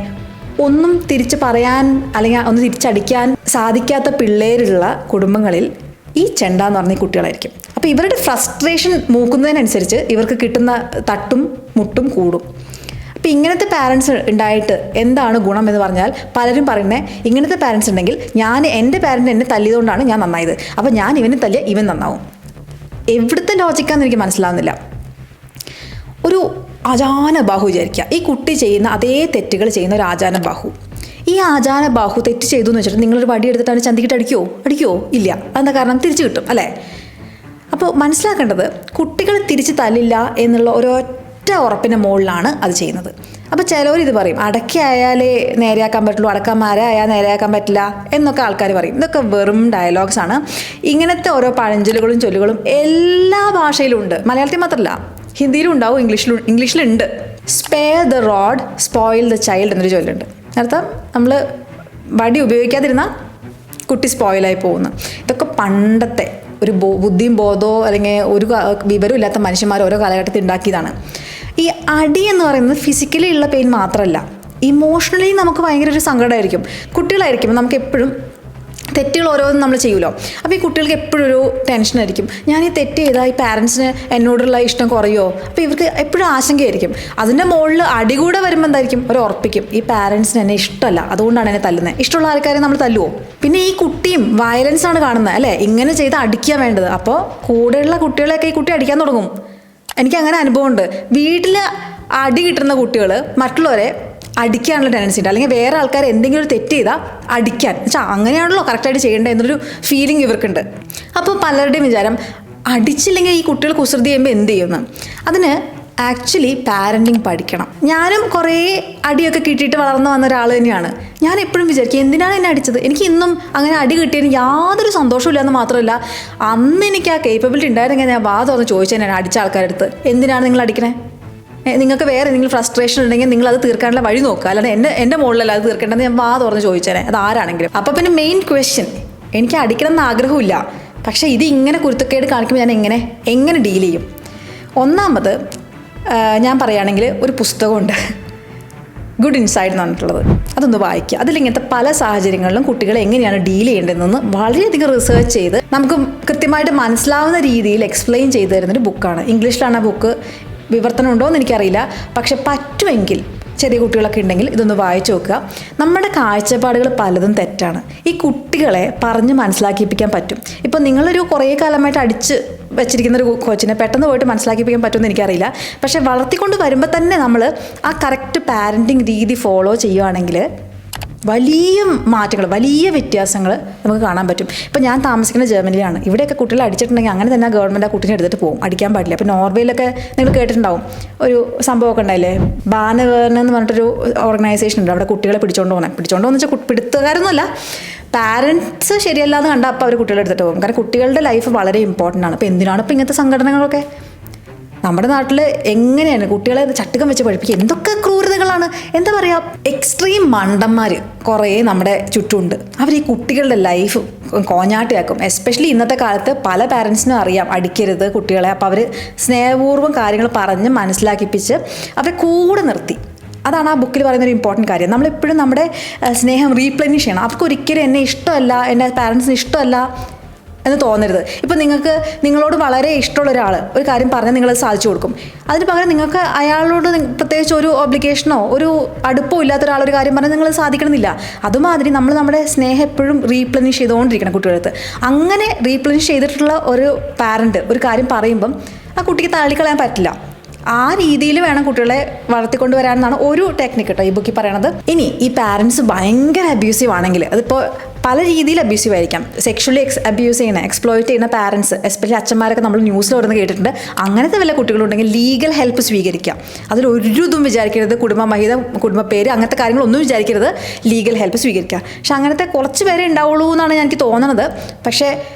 ഒന്നും തിരിച്ച് പറയാൻ അല്ലെങ്കിൽ ഒന്ന് തിരിച്ചടിക്കാൻ സാധിക്കാത്ത പിള്ളേരുള്ള കുടുംബങ്ങളിൽ ഈ ചെണ്ട എന്ന് പറഞ്ഞ കുട്ടികളായിരിക്കും. അപ്പോൾ ഇവരുടെ ഫ്രസ്ട്രേഷൻ മൂക്കുന്നതിനനുസരിച്ച് ഇവർക്ക് കിട്ടുന്ന തട്ടും മുട്ടും കൂടും. അപ്പോൾ ഇങ്ങനത്തെ പാരൻസ് ഉണ്ടായിട്ട് എന്താണ് ഗുണം എന്ന് പറഞ്ഞാൽ പലരും പറയുന്നത് ഇങ്ങനത്തെ പാരൻസ് ഉണ്ടെങ്കിൽ എൻ്റെ പാരൻറ്റ് എന്നെ തല്ലിയതുകൊണ്ടാണ് ഞാൻ നന്നായത്, അപ്പോൾ ഞാൻ ഇവനെ തല്ലിയ ഇവൻ നന്നാവും. എവിടുത്തെ ലോജിക്കാന്ന് എനിക്ക് മനസ്സിലാവുന്നില്ല. ഒരു ആജാനബാഹു വിചാരിക്കുക, ഈ കുട്ടി ചെയ്യുന്ന അതേ തെറ്റുകൾ ചെയ്യുന്ന ഒരു ആജാനബാഹു. ഈ ആജാനബാഹു തെറ്റ് ചെയ്തു എന്ന് വെച്ചിട്ട് നിങ്ങളൊരു വടി എടുത്തിട്ടാണ് ചന്തിക്കിട്ട് അടിക്കുമോ? ഇല്ല. അതെന്താ കാരണം? തിരിച്ചു കിട്ടും, അല്ലേ? അപ്പോൾ മനസ്സിലാക്കേണ്ടത് കുട്ടികൾ തിരിച്ച് തല്ലില്ല എന്നുള്ള ഒരൊറ്റ ഉറപ്പിൻ്റെ മുകളിലാണ് അത് ചെയ്യുന്നത്. അപ്പോൾ ചിലവർ ഇത് പറയും, അടക്കയായാലേ നേരെയാക്കാൻ പറ്റുള്ളൂ, അടക്കന്മാരായാൽ നേരെയാക്കാൻ പറ്റില്ല എന്നൊക്കെ ആൾക്കാർ പറയും. ഇതൊക്കെ വെറും ഡയലോഗ്സ് ആണ്. ഇങ്ങനത്തെ ഓരോ പഴഞ്ചൊല്ലുകളും ചൊല്ലുകളും എല്ലാ ഭാഷയിലും ഉണ്ട്. മലയാളത്തിൽ മാത്രമല്ല, ഹിന്ദിയിലും ഉണ്ടാവും, ഇംഗ്ലീഷിലുണ്ട്. Spare the rod spoil the child എന്നൊരു ചൊല്ലുണ്ട്. അർത്ഥം നമ്മൾ വടി ഉപയോഗിക്കാതിരുന്നാൽ കുട്ടി സ്പോയിലായി പോകുന്നു. ഇതൊക്കെ പണ്ടത്തെ ഒരു ബുദ്ധിയും ബോധമോ അല്ലെങ്കിൽ ഒരു വിവരവും ഇല്ലാത്ത മനുഷ്യന്മാർ ഓരോ കാലഘട്ടത്തിൽ ഉണ്ടാക്കിയതാണ്. ഈ അടി എന്ന് പറയുന്നത് ഫിസിക്കലി ഉള്ള പെയിൻ മാത്രമല്ല, ഇമോഷണലി നമുക്ക് ഭയങ്കര ഒരു സങ്കടമായിരിക്കും. കുട്ടികളായിരിക്കും നമുക്ക് എപ്പോഴും തെറ്റുകൾ ഓരോന്നും നമ്മൾ ചെയ്യുമല്ലോ. അപ്പോൾ ഈ കുട്ടികൾക്ക് എപ്പോഴും ഒരു ടെൻഷനായിരിക്കും, ഞാൻ ഈ തെറ്റ് ചെയ്താൽ ഈ പാരൻസിന് എന്നോടുള്ള ഇഷ്ടം കുറയുമോ? അപ്പോൾ ഇവർക്ക് എപ്പോഴും ആശങ്കയായിരിക്കും. അതിൻ്റെ മുകളിൽ അടി കൂടെ വരുമ്പോൾ എന്തായിരിക്കും, ഒരു ഉറപ്പിക്കും ഈ പാരൻസിന് എന്നെ ഇഷ്ടമല്ല, അതുകൊണ്ടാണ് എന്നെ തല്ലുന്നത്. ഇഷ്ടമുള്ള ആൾക്കാരെ നമ്മൾ തല്ലുമോ? പിന്നെ ഈ കുട്ടിയും വയലൻസ് ആണ് കാണുന്നത്, അല്ലേ? ഇങ്ങനെ ചെയ്ത് അടിക്കാൻ വേണ്ടത്. അപ്പോൾ കൂടെയുള്ള കുട്ടികളെയൊക്കെ ഈ കുട്ടി അടിക്കാൻ തുടങ്ങും. എനിക്ക് അങ്ങനെ അനുഭവമുണ്ട്. വീട്ടിൽ അടി കിട്ടുന്ന കുട്ടികൾ മറ്റുള്ളവരെ അടിക്കാനുള്ള ടെൻഡൻസി ഉണ്ട്. അല്ലെങ്കിൽ വേറെ ആൾക്കാർ എന്തെങ്കിലും ഒരു തെറ്റ് ചെയ്താൽ അടിക്കാൻ വെച്ചാൽ അങ്ങനെയാണല്ലോ കറക്റ്റായിട്ട് ചെയ്യേണ്ടത് എന്നൊരു ഫീലിംഗ് ഇവർക്കുണ്ട്. അപ്പോൾ പലരുടെയും വിചാരം അടിച്ചില്ലെങ്കിൽ ഈ കുട്ടികൾ കുസൃതി ചെയ്യുമ്പോൾ എന്ത് ചെയ്യുമെന്ന്. അതിന് ആക്ച്വലി പാരൻറ്റിങ് പഠിക്കണം. ഞാനും കുറേ അടിയൊക്കെ കിട്ടിയിട്ട് വളർന്നു വന്ന ഒരാൾ തന്നെയാണ്. ഞാൻ എപ്പോഴും വിചാരിക്കും എന്തിനാണ് എന്നെ അടിച്ചത്. എനിക്ക് ഇന്നും അങ്ങനെ അടി കിട്ടിയതിന് യാതൊരു സന്തോഷമില്ല എന്ന് മാത്രമല്ല, അന്ന് എനിക്ക് ആ കേപ്പബിലിറ്റി ഉണ്ടായിരുന്നെങ്കിൽ ഞാൻ വാ തുറന്ന് ചോദിച്ചാൽ ഞാൻ അടിച്ച ആൾക്കാരുടെ അടുത്ത് എന്തിനാണ് നിങ്ങൾ അടിക്കണേ, നിങ്ങൾക്ക് വേറെ എന്തെങ്കിലും ഫ്രസ്ട്രേഷൻ ഉണ്ടെങ്കിൽ നിങ്ങൾ അത് തീർക്കാനുള്ള വഴി നോക്കുക, അല്ലാതെ എൻ്റെ മുകളിലല്ല അത് തീർക്കേണ്ടത് ഞാൻ വാ തുറന്ന് ചോദിച്ചേനെ അത് ആരാണെങ്കിലും. അപ്പോൾ പിന്നെ മെയിൻ ക്വസ്റ്റ്യൻ, എനിക്ക് അടിക്കണം എന്ന് ആഗ്രഹമില്ല, പക്ഷേ ഇത് ഇങ്ങനെ കുരുത്തക്കേട് കാണിക്കുമ്പോൾ ഞാൻ എങ്ങനെ ഡീൽ ചെയ്യും. ഒന്നാമത് ഞാൻ പറയുകയാണെങ്കിൽ ഒരു പുസ്തകമുണ്ട്, ഗുഡ് ഇൻസൈഡ് എന്ന് പറഞ്ഞിട്ടുള്ളത്. അതൊന്ന് വായിക്കുക. അതിലിങ്ങനത്തെ പല സാഹചര്യങ്ങളിലും കുട്ടികളെ എങ്ങനെയാണ് ഡീൽ ചെയ്യേണ്ടതെന്ന് വളരെയധികം റിസർച്ച് ചെയ്ത് നമുക്ക് കൃത്യമായിട്ട് മനസ്സിലാവുന്ന രീതിയിൽ എക്സ്പ്ലെയിൻ ചെയ്തു തരുന്നൊരു ബുക്കാണ്. ഇംഗ്ലീഷിലാണ് ആ ബുക്ക്, വിവർത്തനം ഉണ്ടോ എന്ന് എനിക്കറിയില്ല. പക്ഷെ പറ്റുമെങ്കിൽ ചെറിയ കുട്ടികളൊക്കെ ഉണ്ടെങ്കിൽ ഇതൊന്ന് വായിച്ചു നോക്കുക. നമ്മുടെ കാഴ്ചപ്പാടുകൾ പലതും തെറ്റാണ്. ഈ കുട്ടികളെ പറഞ്ഞ് മനസ്സിലാക്കിപ്പിക്കാൻ പറ്റും. ഇപ്പം നിങ്ങളൊരു കുറേ കാലമായിട്ട് അടിച്ച് വെച്ചിരിക്കുന്നൊരു കോച്ചിനെ പെട്ടെന്ന് പോയിട്ട് മനസ്സിലാക്കിപ്പിക്കാൻ പറ്റുമെന്ന് എനിക്കറിയില്ല. പക്ഷെ വളർത്തിക്കൊണ്ട് വരുമ്പോൾ തന്നെ നമ്മൾ ആ കറക്റ്റ് പാരൻറ്റിങ് രീതി ഫോളോ ചെയ്യുകയാണെങ്കിൽ വലിയ മാറ്റങ്ങൾ, വലിയ വ്യത്യാസങ്ങൾ നമുക്ക് കാണാൻ പറ്റും. ഇപ്പം ഞാൻ താമസിക്കുന്ന ജർമ്മനിയിലാണ്. ഇവിടെയൊക്കെ കുട്ടികളെ അടിച്ചിട്ടുണ്ടെങ്കിൽ അങ്ങനെ തന്നെ ഗവൺമെൻറ് ആ കുട്ടീനെ എടുത്തിട്ട് പോകും, അടിക്കാൻ പാടില്ല. അപ്പോൾ നോർവേയിലൊക്കെ നിങ്ങൾ കേട്ടിട്ടുണ്ടാവും ഒരു സംഭവമൊക്കെ ഉണ്ടായില്ലേ, ബാനവേർൻ എന്ന് പറഞ്ഞിട്ടൊരു ഓർഗനൈസേഷൻ ഉണ്ട്. അവിടെ കുട്ടികളെ പിടിച്ചോണ്ട് വെച്ചാൽ പിടുത്തുകാരൊന്നുമല്ല, പാരൻസ് ശരിയല്ലാന്ന് കണ്ടാൽ അപ്പോൾ അവർ കുട്ടികളെ എടുത്തിട്ട് പോകും. കാരണം കുട്ടികളുടെ ലൈഫ് വളരെ ഇമ്പോർട്ടൻ്റ് ആണ്. അപ്പോൾ എന്തിനാണ് ഇപ്പോൾ ഇങ്ങനത്തെ സംഘടനകളൊക്കെ നമ്മുടെ നാട്ടിൽ എങ്ങനെയാണ് കുട്ടികളെ ചട്ടുകം വെച്ച് പഠിപ്പിക്കുക? എന്തൊക്കെ ക്രൂരതകളാണ്. എന്താ പറയുക, എക്സ്ട്രീം മണ്ടന്മാർ കുറേ നമ്മുടെ ചുറ്റുമുണ്ട്. അവർ ഈ കുട്ടികളുടെ ലൈഫ് കോഞ്ഞാട്ടിയാക്കും. എസ്പെഷ്യലി ഇന്നത്തെ കാലത്ത് പല പാരൻസിനും അറിയാം അടിക്കരുത് കുട്ടികളെ. അപ്പോൾ അവർ സ്നേഹപൂർവ്വം കാര്യങ്ങൾ പറഞ്ഞ് മനസ്സിലാക്കിപ്പിച്ച് അവരെ കൂടെ നിർത്തി. അതാണ് ആ ബുക്കിൽ പറയുന്നൊരു ഇമ്പോർട്ടൻറ്റ് കാര്യം. നമ്മളെപ്പോഴും നമ്മുടെ സ്നേഹം റീപ്ലെനിഷ് ചെയ്യണം. അവർക്ക് ഒരിക്കലും എന്നെ ഇഷ്ടമല്ല, എൻ്റെ പാരൻസിന് ഇഷ്ടമല്ല എന്ന് തോന്നരുത്. ഇപ്പം നിങ്ങളോട് വളരെ ഇഷ്ടമുള്ള ഒരാൾ ഒരു കാര്യം പറഞ്ഞാൽ നിങ്ങളത് സാധിച്ചു കൊടുക്കും. അതിന് പകരം നിങ്ങൾക്ക് അയാളോട് പ്രത്യേകിച്ച് ഒരു ഒബ്ലിഗേഷനോ ഒരു അടുപ്പോ ഇല്ലാത്ത ഒരാളൊരു കാര്യം പറഞ്ഞാൽ നിങ്ങളത് സാധിക്കണമെന്നില്ല. അതുമാതിരി നമ്മൾ നമ്മുടെ സ്നേഹം എപ്പോഴും റീപ്ലെനിഷ് ചെയ്തുകൊണ്ടിരിക്കണം കുട്ടികളടുത്ത്. അങ്ങനെ റീപ്ലെനിഷ് ചെയ്തിട്ടുള്ള ഒരു പാരൻറ്റ് ഒരു കാര്യം പറയുമ്പം ആ കുട്ടിക്ക് തള്ളിക്കളയാൻ പറ്റില്ല. ആ രീതിയിൽ വേണം കുട്ടികളെ വളർത്തിക്കൊണ്ട് വരാനെന്നാണ് ഒരു ടെക്നിക്ക് കേട്ടോ ഈ ബുക്കിൽ പറയണത്. ഇനി ഈ പാരൻസ് ഭയങ്കര അബ്യൂസീവ് ആണെങ്കിൽ, അതിപ്പോൾ പല രീതിയിൽ അബ്യൂസീവ് ആയിരിക്കാം. സെക്ഷലി അബ്യൂസ് ചെയ്യുന്ന, എക്സ്പ്ലോയിറ്റ് ചെയ്യുന്ന പാരൻസ്, എസ്പെഷ്യലി അച്ഛന്മാരൊക്കെ നമ്മൾ ന്യൂസിൽ ഓരോന്ന് കേട്ടിട്ടുണ്ട്. അങ്ങനത്തെ വല്ല കുട്ടികളുണ്ടെങ്കിൽ ലീഗൽ ഹെൽപ്പ് സ്വീകരിക്കാം. അതിലൊരു ഇതും വിചാരിക്കരുത്, കുടുംബമഹിതം, കുടുംബ പേര്, അങ്ങനത്തെ കാര്യങ്ങളൊന്നും വിചാരിക്കരുത്. ലീഗൽ ഹെൽപ്പ് സ്വീകരിക്കുക. പക്ഷെ അങ്ങനത്തെ കുറച്ച് പേരെ ഉണ്ടാവുള്ളൂ എന്നാണ് എനിക്ക് തോന്നുന്നത്. പക്ഷേ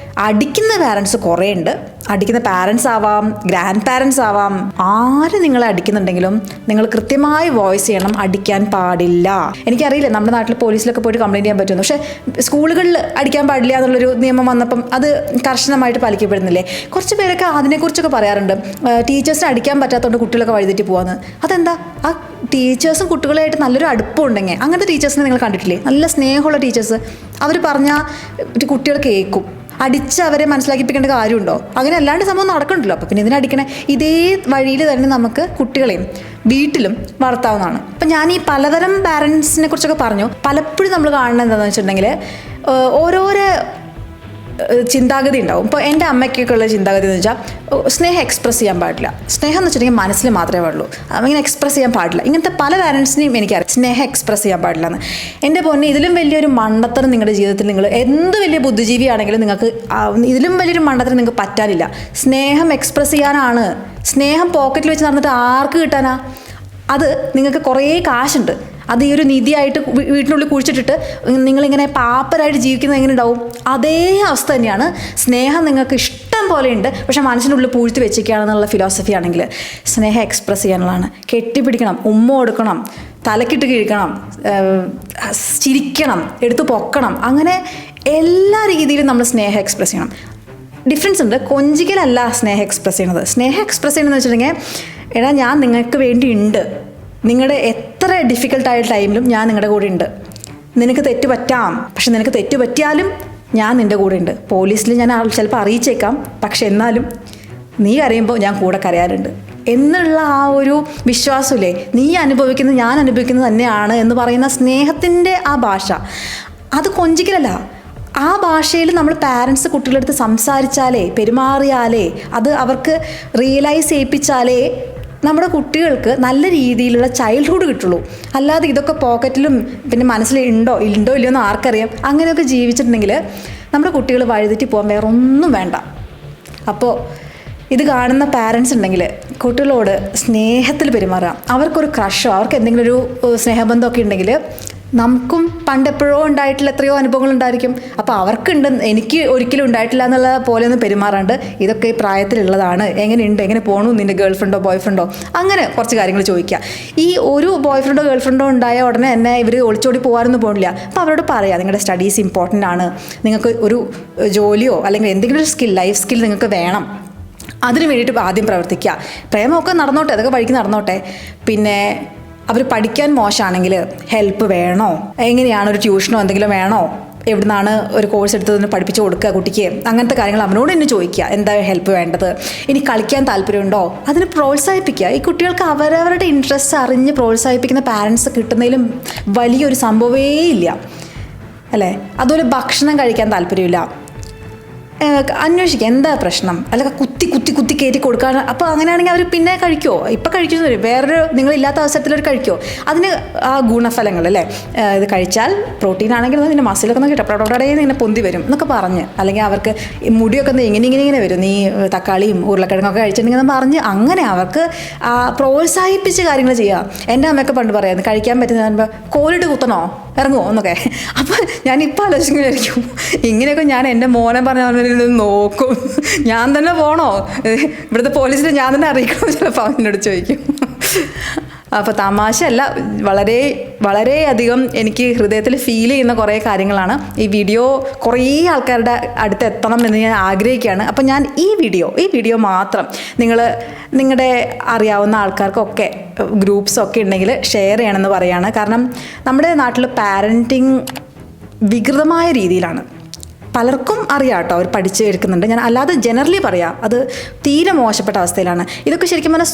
അടിക്കുന്ന പാരൻസ് കുറേ ഉണ്ട്. അടിക്കുന്ന പാരൻസ് ആവാം, ഗ്രാൻഡ് പാരൻസ് ആവാം, ആര് നിങ്ങളെ അടിക്കുന്നുണ്ടെങ്കിലും നിങ്ങൾ കൃത്യമായി വോയിസ് ചെയ്യണം, അടിക്കാൻ പാടില്ല. എനിക്കറിയില്ല നമ്മുടെ നാട്ടിൽ പോലീസിലൊക്കെ പോയിട്ട് കംപ്ലയിൻറ്റ് ചെയ്യാൻ പറ്റുമെന്ന്. പക്ഷേ സ്കൂളുകളിൽ അടിക്കാൻ പാടില്ല എന്നുള്ളൊരു നിയമം വന്നപ്പം അത് കർശനമായിട്ട് പാലിക്കപ്പെടുന്നില്ലേ? കുറച്ച് പേരൊക്കെ അതിനെക്കുറിച്ചൊക്കെ പറയാറുണ്ട്. ടീച്ചേഴ്സിനെ അടിക്കാൻ പറ്റാത്തതുകൊണ്ട് കുട്ടികളൊക്കെ വഴിതെറ്റി പോകാമെന്ന്. അതെന്താ? ആ ടീച്ചേഴ്സും കുട്ടികളായിട്ട് നല്ലൊരു അടുപ്പമുണ്ടെങ്കിൽ, അങ്ങനത്തെ ടീച്ചേഴ്സിനെ നിങ്ങൾ കണ്ടിട്ടില്ലേ? നല്ല സ്നേഹമുള്ള ടീച്ചേഴ്സ്, അവർ പറഞ്ഞാൽ കുട്ടികൾ കേൾക്കും. അടിച്ച് അവരെ മനസ്സിലാക്കിപ്പിക്കേണ്ട കാര്യമുണ്ടോ? അങ്ങനെ അല്ലാണ്ട് സംഭവം നടക്കണ്ടല്ലോ. അപ്പോൾ പിന്നെ ഇതിനെ അടിക്കണേ? ഇതേ വഴിയിൽ തന്നെ നമുക്ക് കുട്ടികളെയും വീട്ടിലും വളർത്താവുന്നതാണ്. അപ്പം ഞാൻ ഈ പലതരം പാരൻസിനെ കുറിച്ചൊക്കെ പറഞ്ഞു. പലപ്പോഴും നമ്മൾ കാണുന്നത് എന്താണെന്ന് വെച്ചിട്ടുണ്ടെങ്കിൽ ഓരോരോ ചിന്താഗതി ഉണ്ടാവും. ഇപ്പോൾ എൻ്റെ അമ്മയ്ക്കൊക്കെ ഉള്ള ചിന്താഗതി എന്ന് വെച്ചാൽ സ്നേഹം എക്സ്പ്രസ് ചെയ്യാൻ പാടില്ല. സ്നേഹം എന്ന് വെച്ചിട്ടുണ്ടെങ്കിൽ മനസ്സിൽ മാത്രമേ പാടുള്ളൂ, അങ്ങനെ എക്സ്പ്രസ് ചെയ്യാൻ പാടില്ല. ഇങ്ങനത്തെ പല പാരൻസിനെയും എനിക്കറിയാം സ്നേഹം എക്സ്പ്രസ് ചെയ്യാൻ പാടില്ല എന്ന്. എൻ്റെ പൊന്നെ, ഇതിലും വലിയൊരു മണ്ടത്തരം നിങ്ങളുടെ ജീവിതത്തിൽ, നിങ്ങൾ എന്ത് വലിയ ബുദ്ധിജീവിയാണെങ്കിലും നിങ്ങൾക്ക് ഇതിലും വലിയൊരു മണ്ടത്തരം നിങ്ങൾക്ക് പറ്റാനില്ല. സ്നേഹം എക്സ്പ്രസ് ചെയ്യാനാണ്. സ്നേഹം പോക്കറ്റിൽ വെച്ച് നടന്നിട്ട് ആർക്ക് കിട്ടാനാ? അത് നിങ്ങൾക്ക് കുറേ കാശുണ്ട്, അത് ഈ ഒരു നിധിയായിട്ട് വീട്ടിനുള്ളിൽ കുഴിച്ചിട്ടിട്ട് നിങ്ങളിങ്ങനെ പാപ്പരായിട്ട് ജീവിക്കുന്നത് എങ്ങനെ ഉണ്ടാവും? അതേ അവസ്ഥ തന്നെയാണ്. സ്നേഹം നിങ്ങൾക്ക് ഇഷ്ടം പോലെ ഉണ്ട്, പക്ഷെ മനസ്സിനുള്ളിൽ പൂഴ്ത്തി വെച്ചിരിക്കുകയാണെന്നുള്ള ഫിലോസഫി ആണെങ്കിൽ സ്നേഹം എക്സ്പ്രസ് ചെയ്യാനുള്ളതാണ്. കെട്ടിപ്പിടിക്കണം, ഉമ്മ കൊടുക്കണം, തലക്കിട്ട് കിഴിക്കണം, ചിരിക്കണം, എടുത്ത് പൊക്കണം, അങ്ങനെ എല്ലാ രീതിയിലും നമ്മൾ സ്നേഹം എക്സ്പ്രസ് ചെയ്യണം. ഡിഫറൻസ് ഉണ്ട്. കൊഞ്ചിക്കലല്ല സ്നേഹം എക്സ്പ്രസ് ചെയ്യുന്നത്. സ്നേഹം എക്സ്പ്രസ് ചെയ്യുന്നതെന്ന് വെച്ചിട്ടുണ്ടെങ്കിൽ, എടാ ഞാൻ നിങ്ങൾക്ക് വേണ്ടി ഉണ്ട്, നിങ്ങളുടെ എത്ര ഡിഫിക്കൽട്ടായ ടൈമിലും ഞാൻ നിങ്ങളുടെ കൂടെ ഉണ്ട്. നിനക്ക് തെറ്റ് പറ്റാം, പക്ഷെ നിനക്ക് തെറ്റ് പറ്റിയാലും ഞാൻ നിൻ്റെ കൂടെ ഉണ്ട്. പോലീസിൽ ഞാൻ ചിലപ്പോൾ അറിയിച്ചേക്കാം, പക്ഷെ എന്നാലും നീ കരയുമ്പോൾ ഞാൻ കൂടെ കരയാറുണ്ട് എന്നുള്ള ആ ഒരു വിശ്വാസമില്ലേ, നീ അനുഭവിക്കുന്നത് ഞാൻ അനുഭവിക്കുന്നത് തന്നെയാണ് എന്ന് പറയുന്ന സ്നേഹത്തിൻ്റെ ആ ഭാഷ, അത് കൊഞ്ചിക്കലല്ല. ആ ഭാഷയിൽ നമ്മൾ പാരൻസ് കുട്ടികളുടെ അടുത്ത് സംസാരിച്ചാലേ, പെരുമാറിയാലേ, അത് അവർക്ക് റിയലൈസ് ചെയ്യിപ്പിച്ചാലേ നമ്മുടെ കുട്ടികൾക്ക് നല്ല രീതിയിലുള്ള ചൈൽഡ്ഹുഡ് കിട്ടുള്ളൂ. അല്ലാതെ ഇതൊക്കെ പോക്കറ്റിലും പിന്നെ മനസ്സിൽ ഉണ്ടോ ഇല്ലയോ എന്ന് ആർക്കറിയാം. അങ്ങനെയൊക്കെ ജീവിച്ചിട്ടുണ്ടെങ്കിൽ നമ്മുടെ കുട്ടികൾ വഴിതെറ്റി പോകാൻ വേറെ ഒന്നും വേണ്ട. അപ്പോൾ ഇത് കാണുന്ന പാരൻസ് ഉണ്ടെങ്കിൽ കുട്ടികളോട് സ്നേഹത്തിൽ പെരുമാറുക. അവർക്കൊരു ക്രഷോ അവർക്ക് എന്തെങ്കിലും ഒരു സ്നേഹബന്ധമൊക്കെ ഉണ്ടെങ്കിൽ നമുക്കും പണ്ടെപ്പോഴോ ഉണ്ടായിട്ടുള്ള എത്രയോ അനുഭവങ്ങൾ ഉണ്ടായിരിക്കും. അപ്പോൾ അവർക്കുണ്ട്, എനിക്ക് ഒരിക്കലും ഉണ്ടായിട്ടില്ല എന്നുള്ള പോലെ ഒന്നും പെരുമാറാണ്ട് ഇതൊക്കെ ഈ പ്രായത്തിലുള്ളതാണ്, എങ്ങനെയുണ്ട്, എങ്ങനെ പോകണു നിൻ്റെ ഗേൾ ഫ്രണ്ടോ ബോയ് ഫ്രണ്ടോ, അങ്ങനെ കുറച്ച് കാര്യങ്ങൾ ചോദിക്കുക. ഈ ഒരു ബോയ് ഫ്രണ്ടോ ഗേൾ ഫ്രണ്ടോ ഉണ്ടായ ഉടനെ തന്നെ ഇവർ ഒളിച്ചോടി പോകാനൊന്നും പോകണില്ല. അപ്പോൾ അവരോട് പറയാം, നിങ്ങളുടെ സ്റ്റഡീസ് ഇമ്പോർട്ടൻ്റ് ആണ്, നിങ്ങൾക്ക് ഒരു ജോലിയോ അല്ലെങ്കിൽ എന്തെങ്കിലും ഒരു സ്കിൽ, ലൈഫ് സ്കിൽ നിങ്ങൾക്ക് വേണം, അതിന് വേണ്ടിയിട്ട് ആദ്യം പ്രവർത്തിക്കുക. പ്രേമമൊക്കെ നടന്നോട്ടെ, അതൊക്കെ വഴിക്ക് നടന്നോട്ടെ. പിന്നെ അവർ പഠിക്കാൻ മോശമാണെങ്കിൽ ഹെൽപ്പ് വേണോ, എങ്ങനെയാണ് ഒരു ട്യൂഷനോ എന്തെങ്കിലും വേണോ, എവിടെ നിന്നാണ് ഒരു കോഴ്സ് എടുത്തതിന് പഠിപ്പിച്ച് കൊടുക്കുക കുട്ടിക്ക്, അങ്ങനത്തെ കാര്യങ്ങൾ അവനോട് തന്നെ ചോദിക്കുക, എന്താ ഹെൽപ്പ് വേണ്ടത്. ഇനി കളിക്കാൻ താല്പര്യമുണ്ടോ, അതിന് പ്രോത്സാഹിപ്പിക്കുക. ഈ കുട്ടികൾക്ക് അവരവരുടെ ഇൻട്രസ്റ്റ് അറിഞ്ഞ് പ്രോത്സാഹിപ്പിക്കുന്ന പാരൻസ് കിട്ടുന്നതിലും വലിയൊരു സംഭവമേ ഇല്ല അല്ലേ. അതുപോലെ ഭക്ഷണം കഴിക്കാൻ താല്പര്യമില്ല, അന്വേഷിക്കുക എന്താ പ്രശ്നം, അല്ലെങ്കിൽ കുത്തി കുത്തി കുത്തി കയറ്റി കൊടുക്കാൻ. അപ്പോൾ അങ്ങനെയാണെങ്കിൽ അവർ പിന്നെ കഴിക്കുമോ, ഇപ്പം കഴിക്കുന്നു വരും, വേറൊരു നിങ്ങളില്ലാത്ത അവസരത്തിൽ അവർ കഴിക്കുമോ. അതിന് ആ ഗുണഫലങ്ങൾ അല്ലേ, ഇത് കഴിച്ചാൽ പ്രോട്ടീൻ ആണെങ്കിൽ നിൻ്റെ മസിലൊക്കെ ഒന്ന് കിട്ടപ്പടപടേന്ന് ഇങ്ങനെ പൊന്തി വരും എന്നൊക്കെ പറഞ്ഞ്, അല്ലെങ്കിൽ അവർക്ക് മുടിയൊക്കെ ഇങ്ങനെ വരും, നീ തക്കാളിയും ഉരുളക്കിഴങ്ങൊക്കെ കഴിച്ചിട്ടുണ്ടെങ്കിൽ പറഞ്ഞ് അങ്ങനെ അവർക്ക് പ്രോത്സാഹിപ്പിച്ച് കാര്യങ്ങൾ ചെയ്യുക. എൻ്റെ അമ്മയൊക്കെ പണ്ട് പറയായിരുന്നു, കഴിക്കാൻ പറ്റുന്ന കോലിട്ട് കുത്തണോ ഇറങ്ങുമോ എന്നൊക്കെ. അപ്പോൾ ഞാനിപ്പോൾ ആലോചിക്കുന്നതായിരിക്കും, ഇങ്ങനെയൊക്കെ ഞാൻ എൻ്റെ മോനെ പറഞ്ഞ നോക്കും, ഞാൻ തന്നെ പോണോ, ഇവിടുത്തെ പോലീസിനെ ഞാൻ തന്നെ അറിയിക്കണോ, ചിലപ്പോൾ അവനോട് ചോദിക്കും. അപ്പോൾ തമാശയല്ല, വളരെ വളരെയധികം എനിക്ക് ഹൃദയത്തിൽ ഫീൽ ചെയ്യുന്ന കുറേ കാര്യങ്ങളാണ്. ഈ വീഡിയോ കുറേ ആൾക്കാരുടെ അടുത്ത് എത്തണം എന്ന് ഞാൻ ആഗ്രഹിക്കുകയാണ്. അപ്പോൾ ഞാൻ ഈ വീഡിയോ മാത്രം നിങ്ങളുടെ അറിയാവുന്ന ആൾക്കാർക്കൊക്കെ ഗ്രൂപ്പ്സൊക്കെ ഉണ്ടെങ്കിൽ ഷെയർ ചെയ്യണമെന്ന് പറയുകയാണ്. കാരണം നമ്മുടെ നാട്ടിൽ പാരൻറ്റിങ് വികൃതമായ രീതിയിലാണ്. പലർക്കും അറിയാം കേട്ടോ, അവർ പഠിച്ച് എടുക്കുന്നുണ്ട്. ഞാൻ അല്ലാതെ ജനറലി പറയാം, അത് തീരെ മോശപ്പെട്ട അവസ്ഥയിലാണ്. ഇതൊക്കെ ശരിക്കും പറഞ്ഞാൽ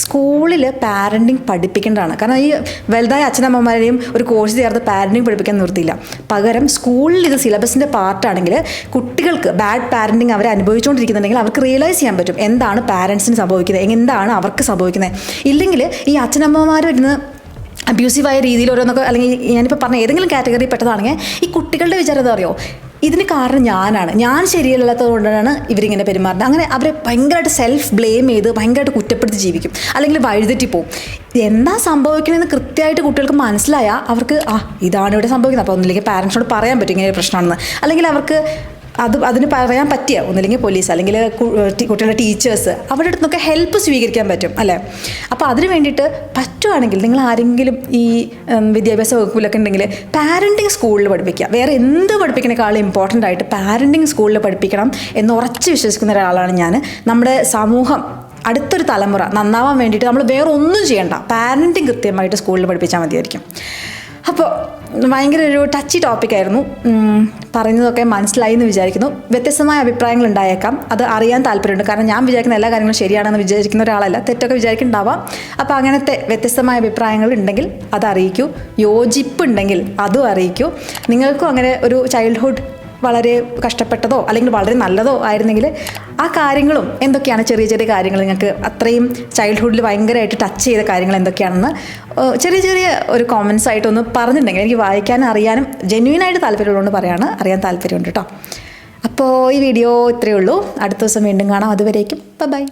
സ്കൂളിൽ പാരൻറ്റിങ് പഠിപ്പിക്കേണ്ടതാണ്. കാരണം ഈ വലുതായ അച്ഛനമ്മമാരെയും ഒരു കോഴ്സ് ചേർത്ത് പാരൻറ്റിങ് പഠിപ്പിക്കാൻ നിർത്തിയില്ല. പകരം സ്കൂളിൽ ഇത് സിലബസിൻ്റെ പാർട്ടാണെങ്കിൽ കുട്ടികൾക്ക് ബാഡ് പാരൻറ്റിങ് അവരെ അനുഭവിച്ചുകൊണ്ടിരിക്കുന്നുണ്ടെങ്കിൽ അവർക്ക് റിയലൈസ് ചെയ്യാൻ പറ്റും എന്താണ് പാരൻസിന് സംഭവിക്കുന്നത്, എന്താണ് അവർക്ക് സംഭവിക്കുന്നത്. ഇല്ലെങ്കിൽ ഈ അച്ഛനമ്മമാരും ഇരുന്ന് അബ്യൂസീവായ രീതിയിൽ ഓരോന്നൊക്കെ, അല്ലെങ്കിൽ ഞാനിപ്പോൾ പറഞ്ഞ ഏതെങ്കിലും കാറ്റഗറി പെട്ടതാണെങ്കിൽ ഈ കുട്ടികളുടെ വിചാരം എന്താ പറയുമോ, ഇതിന് കാരണം ഞാൻ ശരിയല്ലാത്തത് കൊണ്ടാണ് ഇവരിങ്ങനെ പെരുമാറുന്നത്. അങ്ങനെ അവരെ ഭയങ്കരമായിട്ട് സെൽഫ് ബ്ലെയിം ചെയ്ത് ഭയങ്കരമായിട്ട് കുറ്റപ്പെടുത്തി ജീവിക്കും, അല്ലെങ്കിൽ വഴിതെറ്റി പോകും. എന്താ സംഭവിക്കണമെന്ന് കൃത്യമായിട്ട് കുട്ടികൾക്ക് മനസ്സിലായാൽ അവർക്ക് ഇതാണ് ഇവിടെ സംഭവിക്കുന്നത്. അപ്പോൾ ഒന്നില്ലെങ്കിൽ പാരൻസിനോട് പറയാൻ പറ്റും ഇങ്ങനെ ഒരു പ്രശ്നമാണെന്ന്, അല്ലെങ്കിൽ അവർക്ക് അതിന് പറയാൻ പറ്റിയ ഒന്നില്ലെങ്കിൽ പോലീസ് അല്ലെങ്കിൽ കുട്ടികളുടെ ടീച്ചേഴ്സ് അവരുടെ അടുത്ത് നിന്നൊക്കെ ഹെൽപ്പ് സ്വീകരിക്കാൻ പറ്റും അല്ലേ. അപ്പോൾ അതിന് വേണ്ടിയിട്ട് പറ്റുവാണെങ്കിൽ നിങ്ങൾ ആരെങ്കിലും ഈ വിദ്യാഭ്യാസ വകുപ്പിലൊക്കെ ഉണ്ടെങ്കിൽ പാരൻറ്റിങ് സ്കൂളിൽ പഠിപ്പിക്കുക. വേറെ എന്ത് പഠിപ്പിക്കുന്നതിനേക്കാളും ഇമ്പോർട്ടൻ്റ് ആയിട്ട് പാരൻറ്റിങ് സ്കൂളിൽ പഠിപ്പിക്കണം എന്ന് ഉറച്ച് വിശ്വസിക്കുന്ന ഒരാളാണ് ഞാൻ. നമ്മുടെ സമൂഹം അടുത്തൊരു തലമുറ നന്നാവാൻ വേണ്ടിയിട്ട് നമ്മൾ വേറെ ഒന്നും ചെയ്യണ്ട, പാരൻറ്റിങ് കൃത്യമായിട്ട് സ്കൂളിൽ പഠിപ്പിച്ചാൽ മതിയായിരിക്കും. അപ്പോൾ ഭയങ്കര ഒരു ടച്ചി ടോപ്പിക്കായിരുന്നു. പറയുന്നതൊക്കെ മനസ്സിലായി എന്ന് വിചാരിക്കുന്നു. വ്യത്യസ്തമായ അഭിപ്രായങ്ങൾ ഉണ്ടായേക്കാം, അത് അറിയാൻ താല്പര്യമുണ്ട്. കാരണം ഞാൻ വിചാരിക്കുന്ന എല്ലാ കാര്യങ്ങളും ശരിയാണെന്ന് വിചാരിക്കുന്ന ഒരാളല്ല, തെറ്റൊക്കെ വിചാരിക്കുന്നുണ്ടാവാം. അപ്പോൾ അങ്ങനത്തെ വ്യത്യസ്തമായ അഭിപ്രായങ്ങൾ ഉണ്ടെങ്കിൽ അത് അറിയിക്കൂ, യോജിപ്പുണ്ടെങ്കിൽ അതും അറിയിക്കൂ. നിങ്ങൾക്കും അങ്ങനെ ഒരു ചൈൽഡ്ഹുഡ് വളരെ കഷ്ടപ്പെട്ടതോ അല്ലെങ്കിൽ വളരെ നല്ലതോ ആയിരുന്നെങ്കിൽ ആ കാര്യങ്ങളും എന്തൊക്കെയാണ്, ചെറിയ ചെറിയ കാര്യങ്ങൾ നിങ്ങൾക്ക് അത്രയും ചൈൽഡ്ഹുഡിൽ ഭയങ്കരമായിട്ട് ടച്ച് ചെയ്ത കാര്യങ്ങൾ എന്തൊക്കെയാണെന്ന് ചെറിയ ഒരു കോമൻസ് ആയിട്ടൊന്ന് പറഞ്ഞിട്ടുണ്ടെങ്കിൽ എനിക്ക് വായിക്കാനും അറിയാനും ജെന്യുവനായിട്ട് താല്പര്യമുള്ളതുകൊണ്ട് അറിയാൻ താല്പര്യമുണ്ട് കേട്ടോ. അപ്പോൾ ഈ വീഡിയോ ഇത്രയേ ഉള്ളൂ. അടുത്ത ദിവസം വീണ്ടും കാണാം. അതുവരേക്കും ബൈ.